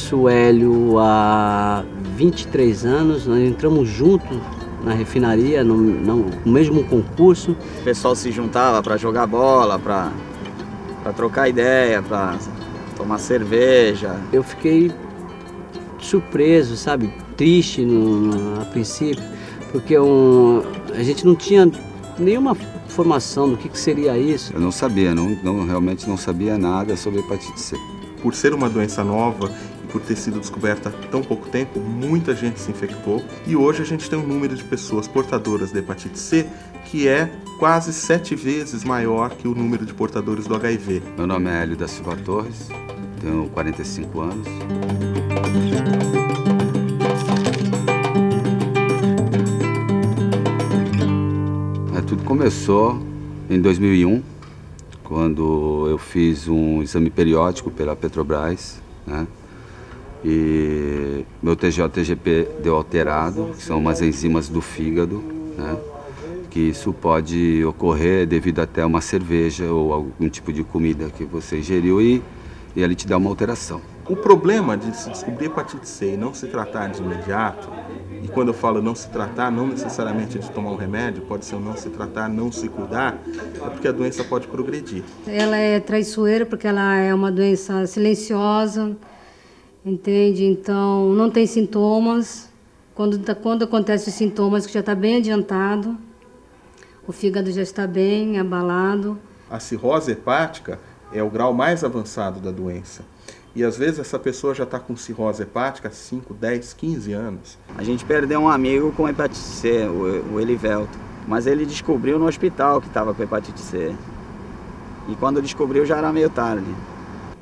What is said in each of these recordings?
conheço o Hélio há 23 anos, nós entramos juntos na refinaria, no mesmo concurso. O pessoal se juntava para jogar bola, para trocar ideia, para tomar cerveja. Eu fiquei surpreso, sabe, triste a princípio, porque a gente não tinha nenhuma formação do que seria isso. Eu não sabia, realmente não sabia nada sobre hepatite C. Por ser uma doença nova e por ter sido descoberta há tão pouco tempo, muita gente se infectou e hoje a gente tem um número de pessoas portadoras de hepatite C que é quase 7 vezes maior que o número de portadores do HIV. Meu nome é Hélio da Silva Torres, tenho 45 anos. Tudo começou em 2001, quando eu fiz um exame periódico pela Petrobras, né? E meu TGO-TGP deu alterado, que são umas enzimas do fígado, né? Que isso pode ocorrer devido até a uma cerveja ou algum tipo de comida que você ingeriu e ele te dá uma alteração. O problema de se descobrir hepatite C e não se tratar de imediato, e quando eu falo não se tratar, não necessariamente de tomar um remédio, pode ser não se tratar, não se cuidar, é porque a doença pode progredir. Ela é traiçoeira porque ela é uma doença silenciosa, entende? Então não tem sintomas. Quando acontecem os sintomas, que já está bem adiantado, o fígado já está bem abalado. A cirrose hepática é o grau mais avançado da doença. E às vezes essa pessoa já está com cirrose hepática há 5, 10, 15 anos. A gente perdeu um amigo com hepatite C, o Elivelto. Mas ele descobriu no hospital que estava com hepatite C. E quando descobriu já era meio tarde.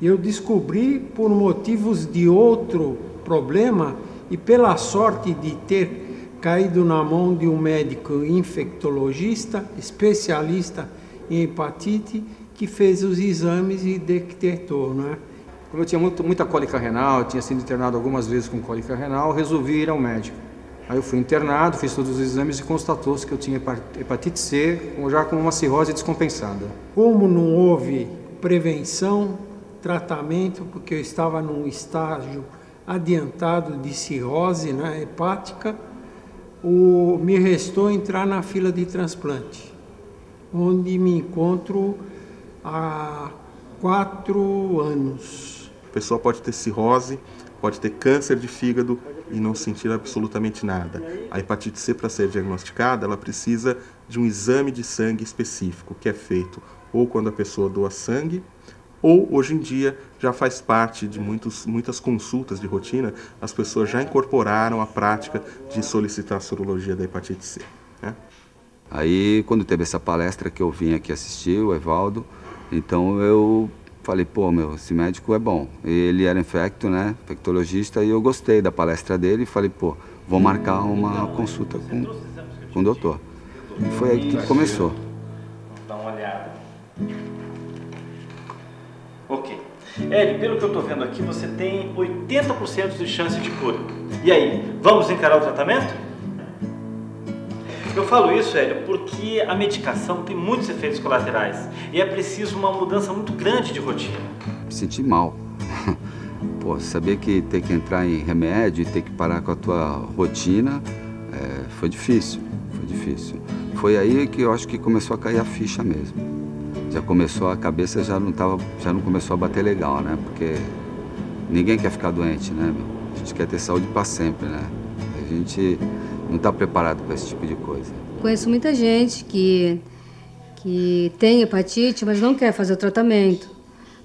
Eu descobri por motivos de outro problema e pela sorte de ter caído na mão de um médico infectologista, especialista em hepatite, que fez os exames e detectou, não é? Como eu tinha muita cólica renal, tinha sido internado algumas vezes com cólica renal, resolvi ir ao médico. Aí eu fui internado, fiz todos os exames e constatou-se que eu tinha hepatite C, já com uma cirrose descompensada. Como não houve prevenção, tratamento, porque eu estava num estágio adiantado de cirrose, né, hepática, me restou entrar na fila de transplante, onde me encontro há 4 anos. A pessoa pode ter cirrose, pode ter câncer de fígado e não sentir absolutamente nada. A hepatite C, para ser diagnosticada, ela precisa de um exame de sangue específico, que é feito ou quando a pessoa doa sangue, ou hoje em dia já faz parte de muitas consultas de rotina, as pessoas já incorporaram a prática de solicitar a sorologia da hepatite C, né? Aí, quando teve essa palestra que eu vim aqui assistir, o Evaldo, então eu falei, pô, esse médico é bom. Ele era infectologista, e eu gostei da palestra dele e falei, pô, vou marcar uma consulta com o doutor. E foi aí que tudo começou. Dá uma olhada. Ok. Hélio, pelo que eu estou vendo aqui, você tem 80% de chance de cura. E aí, vamos encarar o tratamento? Eu falo isso, Hélio, porque a medicação tem muitos efeitos colaterais e é preciso uma mudança muito grande de rotina. Me senti mal. Pô, saber que ter que entrar em remédio e ter que parar com a tua rotina foi difícil, foi difícil. Foi aí que eu acho que começou a cair a ficha mesmo. Já começou, a cabeça já não começou a bater legal, né? Porque ninguém quer ficar doente, né, meu? A gente quer ter saúde para sempre, né? A gente não está preparado para esse tipo de coisa. Conheço muita gente que tem hepatite, mas não quer fazer o tratamento,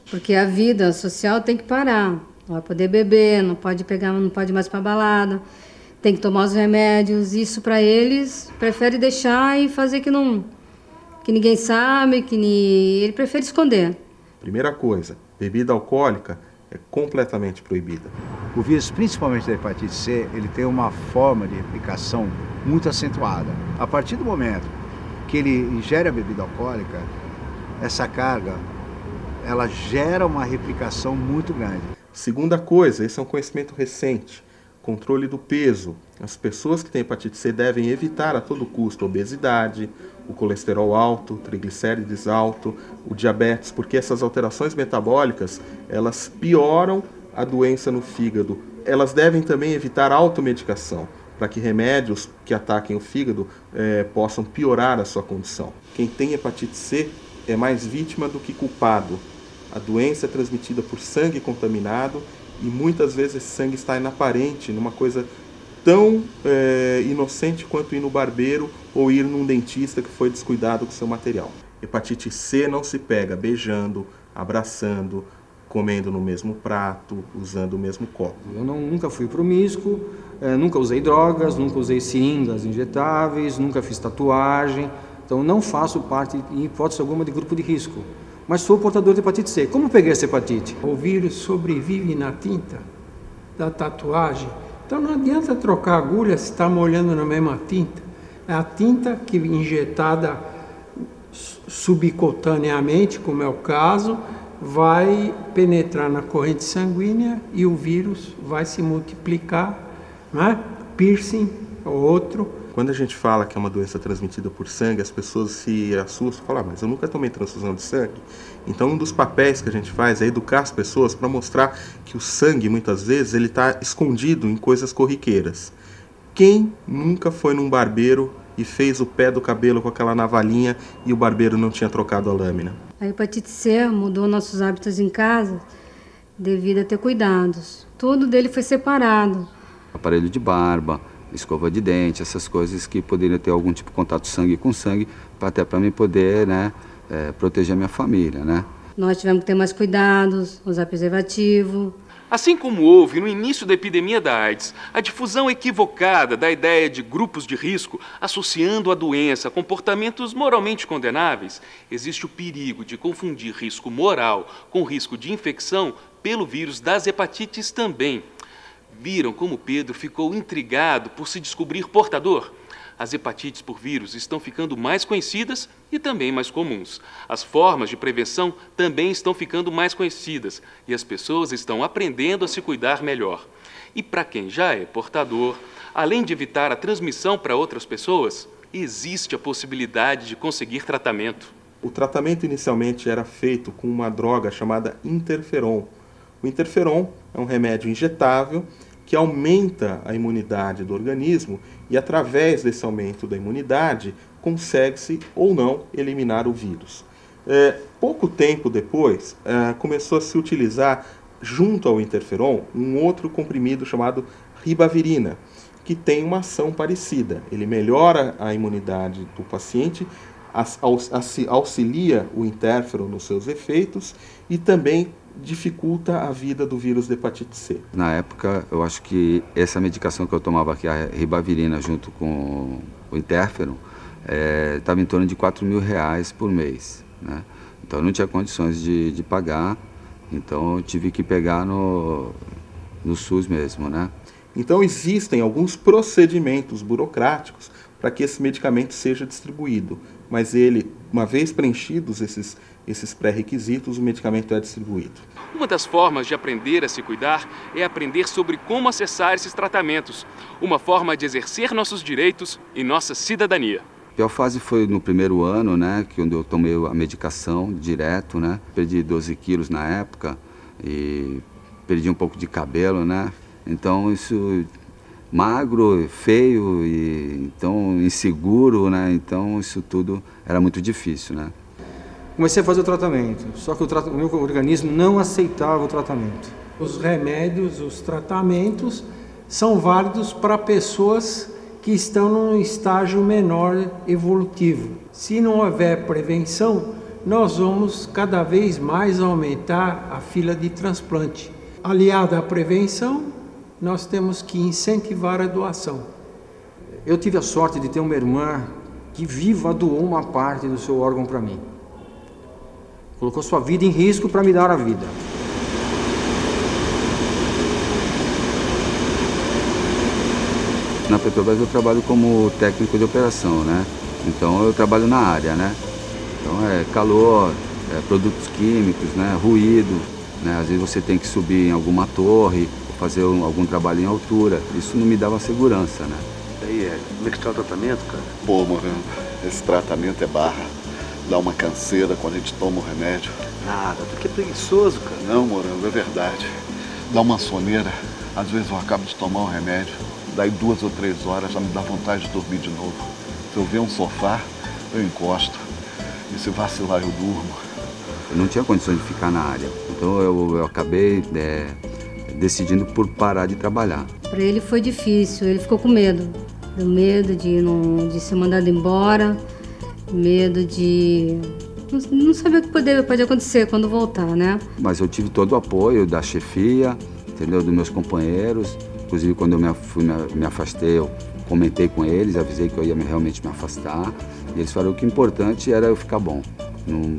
porque a vida social tem que parar. Não vai poder beber, não pode mais para balada, tem que tomar os remédios. Isso para eles, prefere deixar e fazer que ninguém sabe, ele prefere esconder. Primeira coisa, bebida alcoólica é completamente proibida. O vírus, principalmente da hepatite C, ele tem uma forma de replicação muito acentuada. A partir do momento que ele ingere a bebida alcoólica, essa carga, ela gera uma replicação muito grande. Segunda coisa, esse é um conhecimento recente, controle do peso. As pessoas que têm hepatite C devem evitar a todo custo a obesidade, o colesterol alto, triglicérides alto, o diabetes, porque essas alterações metabólicas, elas pioram a doença no fígado, elas devem também evitar automedicação, para que remédios que ataquem o fígado possam piorar a sua condição. Quem tem hepatite C é mais vítima do que culpado. A doença é transmitida por sangue contaminado e muitas vezes esse sangue está inaparente, numa coisa tão inocente quanto ir no barbeiro ou ir num dentista que foi descuidado com seu material. Hepatite C não se pega beijando, abraçando, comendo no mesmo prato, usando o mesmo copo. Eu nunca fui promíscuo, nunca usei drogas, nunca usei seringas injetáveis, nunca fiz tatuagem, então não faço parte, em hipótese alguma, de grupo de risco. Mas sou portador de hepatite C. Como peguei essa hepatite? O vírus sobrevive na tinta da tatuagem, então não adianta trocar agulha se está molhando na mesma tinta. É a tinta que injetada subcutaneamente, como é o caso, vai penetrar na corrente sanguínea e o vírus vai se multiplicar, né? Piercing, o outro. Quando a gente fala que é uma doença transmitida por sangue, as pessoas se assustam e falam, mas eu nunca tomei transfusão de sangue. Então um dos papéis que a gente faz é educar as pessoas para mostrar que o sangue, muitas vezes, ele está escondido em coisas corriqueiras. Quem nunca foi num barbeiro e fez o pé do cabelo com aquela navalhinha e o barbeiro não tinha trocado a lâmina? A hepatite C mudou nossos hábitos em casa devido a ter cuidados. Tudo dele foi separado. Aparelho de barba, escova de dente, essas coisas que poderiam ter algum tipo de contato sangue com sangue, até para mim poder, né, proteger a minha família, né? Nós tivemos que ter mais cuidados, usar preservativo. Assim como houve no início da epidemia da AIDS a difusão equivocada da ideia de grupos de risco associando a doença a comportamentos moralmente condenáveis, existe o perigo de confundir risco moral com risco de infecção pelo vírus das hepatites também. Viram como Pedro ficou intrigado por se descobrir portador? As hepatites por vírus estão ficando mais conhecidas e também mais comuns. As formas de prevenção também estão ficando mais conhecidas e as pessoas estão aprendendo a se cuidar melhor. E para quem já é portador, além de evitar a transmissão para outras pessoas, existe a possibilidade de conseguir tratamento. O tratamento inicialmente era feito com uma droga chamada interferon. O interferon é um remédio injetável que aumenta a imunidade do organismo e, através desse aumento da imunidade, consegue-se ou não eliminar o vírus. Pouco tempo depois, começou a se utilizar, junto ao interferon, um outro comprimido chamado ribavirina, que tem uma ação parecida. Ele melhora a imunidade do paciente, auxilia o interferon nos seus efeitos e também dificulta a vida do vírus de hepatite C. Na época, eu acho que essa medicação que eu tomava aqui, a ribavirina, junto com o interferon, estava em torno de R$4.000 por mês, né? Então eu não tinha condições de pagar, então eu tive que pegar no SUS mesmo, né? Então existem alguns procedimentos burocráticos para que esse medicamento seja distribuído, mas ele, uma vez preenchidos esses pré-requisitos, o medicamento é distribuído. Uma das formas de aprender a se cuidar é aprender sobre como acessar esses tratamentos, uma forma de exercer nossos direitos e nossa cidadania. A pior fase foi no primeiro ano, né, que onde eu tomei a medicação direto, né, perdi 12 quilos na época e perdi um pouco de cabelo, né, então isso magro, feio e então inseguro, né, então isso tudo era muito difícil, né. Comecei a fazer o tratamento, só que o meu organismo não aceitava o tratamento. Os remédios, os tratamentos são válidos para pessoas que estão num estágio menor evolutivo. Se não houver prevenção, nós vamos cada vez mais aumentar a fila de transplante. Aliada à prevenção, nós temos que incentivar a doação. Eu tive a sorte de ter uma irmã que viva doou uma parte do seu órgão para mim. Colocou sua vida em risco para me dar a vida. Na Petrobras eu trabalho como técnico de operação, né? Então eu trabalho na área, né? Então é calor, produtos químicos, né? Ruído, né? Às vezes você tem que subir em alguma torre, fazer algum trabalho em altura. Isso não me dava segurança, né? E aí, como é que está o tratamento, cara? Pô, Moreno, esse tratamento é barra. Dá uma canseira quando a gente toma o remédio. Nada, tu que é preguiçoso, cara. Não, Moreno, é verdade. dá uma soneira. Às vezes eu acabo de tomar um remédio, daí 2 ou 3 horas já me dá vontade de dormir de novo. Se eu ver um sofá, eu encosto. E se vacilar, eu durmo. Eu não tinha condições de ficar na área, então eu acabei decidindo por parar de trabalhar. Para ele foi difícil, ele ficou com medo. Deu medo de ser mandado embora, medo de não saber o que pode acontecer quando voltar, né? Mas eu tive todo o apoio da chefia, entendeu? Dos meus companheiros. Inclusive, quando eu me afastei, eu comentei com eles, avisei que eu ia realmente me afastar. E eles falaram que o importante era eu ficar bom, não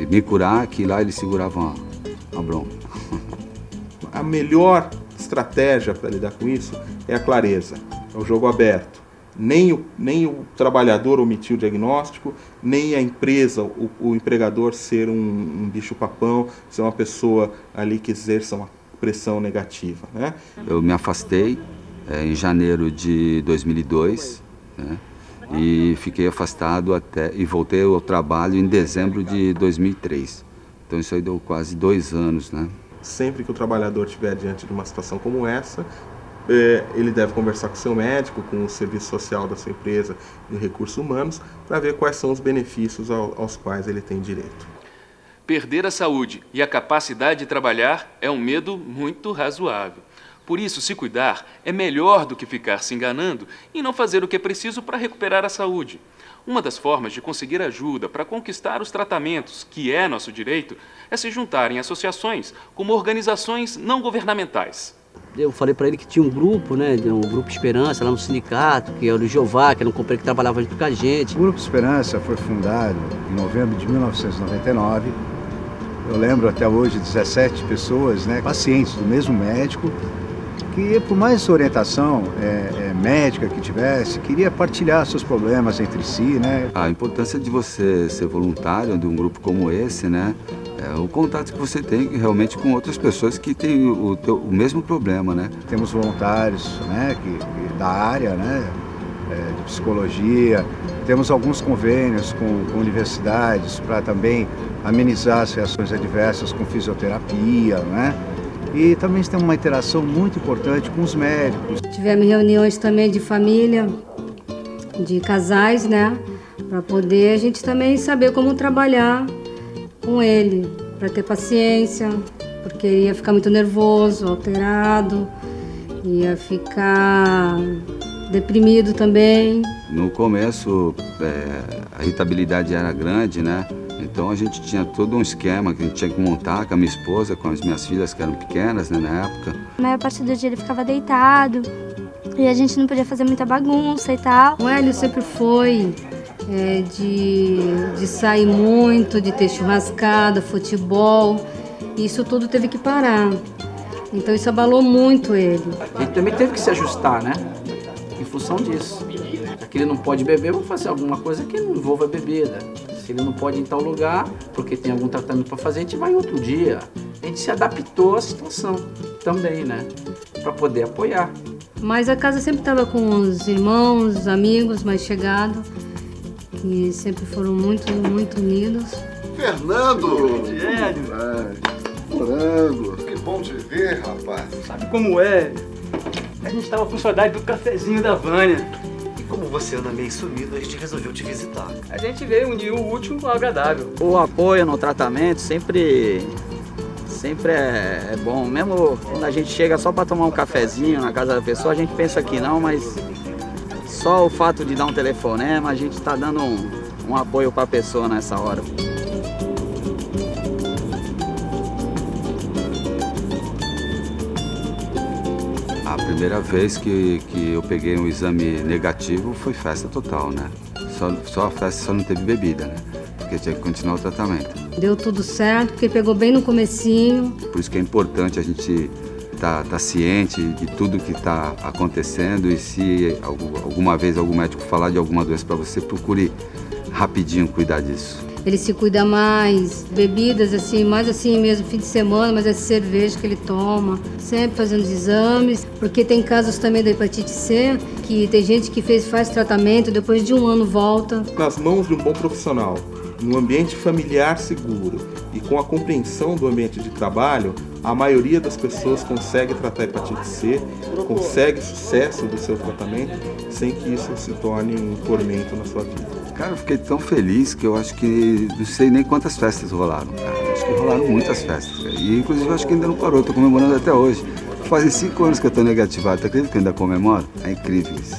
me curar, que lá eles seguravam a bronca. A melhor estratégia para lidar com isso é a clareza, é o jogo aberto. Nem o trabalhador omitir o diagnóstico, nem a empresa, o empregador ser um bicho-papão, ser uma pessoa ali que exerça uma pressão negativa, né? Eu me afastei em janeiro de 2002, né? E fiquei afastado e voltei ao trabalho em dezembro de 2003. Então isso aí deu quase 2 anos, né? Sempre que o trabalhador estiver diante de uma situação como essa, ele deve conversar com o seu médico, com o serviço social da sua empresa de recursos humanos, para ver quais são os benefícios aos quais ele tem direito. Perder a saúde e a capacidade de trabalhar é um medo muito razoável. Por isso, se cuidar é melhor do que ficar se enganando e não fazer o que é preciso para recuperar a saúde. Uma das formas de conseguir ajuda para conquistar os tratamentos, que é nosso direito, é se juntar em associações como organizações não governamentais. Eu falei para ele que tinha um grupo, né, um grupo Esperança lá no sindicato, que era o Jeová, que era um companheiro que trabalhava junto com a gente. O Grupo Esperança foi fundado em novembro de 1999. Eu lembro até hoje 17 pessoas, né, pacientes do mesmo médico, que por mais orientação médica que tivesse, queria partilhar seus problemas entre si, né? A importância de você ser voluntário de um grupo como esse, né? É o contato que você tem realmente com outras pessoas que têm o mesmo problema, né? Temos voluntários, né, da área, né, de psicologia. Temos alguns convênios com universidades para também amenizar as reações adversas com fisioterapia, né? E também temos uma interação muito importante com os médicos. Tivemos reuniões também de família, de casais, né? Para poder a gente também saber como trabalhar com ele, para ter paciência, porque ele ia ficar muito nervoso, alterado, ia ficar deprimido também. No começo, a irritabilidade era grande, né? Então a gente tinha todo um esquema que a gente tinha que montar com a minha esposa, com as minhas filhas que eram pequenas, né, na época. A maior parte do dia ele ficava deitado e a gente não podia fazer muita bagunça e tal. O Hélio sempre foi de sair muito, de ter churrascada, futebol. Isso tudo teve que parar. Então isso abalou muito ele. A gente também teve que se ajustar, né? Em função disso. Já que ele não pode beber, vamos fazer alguma coisa que não envolva bebida. Se ele não pode ir em tal lugar, porque tem algum tratamento para fazer, a gente vai em outro dia. A gente se adaptou à situação também, né? Para poder apoiar. Mas a casa sempre estava com os irmãos, os amigos mais chegados, que sempre foram muito, muito unidos. Fernando! Morango, que bom te ver, rapaz. Sabe como é? A gente estava com saudade do cafezinho da Vânia. Como você anda meio sumido, a gente resolveu te visitar. A gente veio unir o útil ao agradável. O apoio no tratamento sempre é bom. Mesmo quando a gente chega só para tomar um cafezinho na casa da pessoa, a gente pensa que não, mas só o fato de dar um telefonema, a gente está dando um apoio para a pessoa nessa hora. A primeira vez que eu peguei um exame negativo foi festa total, né? Só a festa, só não teve bebida, né? Porque tinha que continuar o tratamento. Deu tudo certo, porque pegou bem no comecinho. Por isso que é importante a gente tá ciente de tudo que está acontecendo e se alguma vez algum médico falar de alguma doença para você, procure rapidinho cuidar disso. Ele se cuida mais, bebidas assim, mais assim mesmo, fim de semana, mas é cerveja que ele toma, sempre fazendo os exames, porque tem casos também da hepatite C, que tem gente que faz tratamento, depois de 1 ano volta. Nas mãos de um bom profissional, no ambiente familiar seguro e com a compreensão do ambiente de trabalho, a maioria das pessoas consegue tratar a hepatite C, consegue sucesso do seu tratamento sem que isso se torne um tormento na sua vida. Cara, eu fiquei tão feliz que eu acho que não sei nem quantas festas rolaram, cara. Acho que rolaram muitas festas, cara. E inclusive eu acho que ainda não parou, tô comemorando até hoje. Fazem 5 anos que eu tô negativado, tá acreditando que eu ainda comemoro? É incrível isso.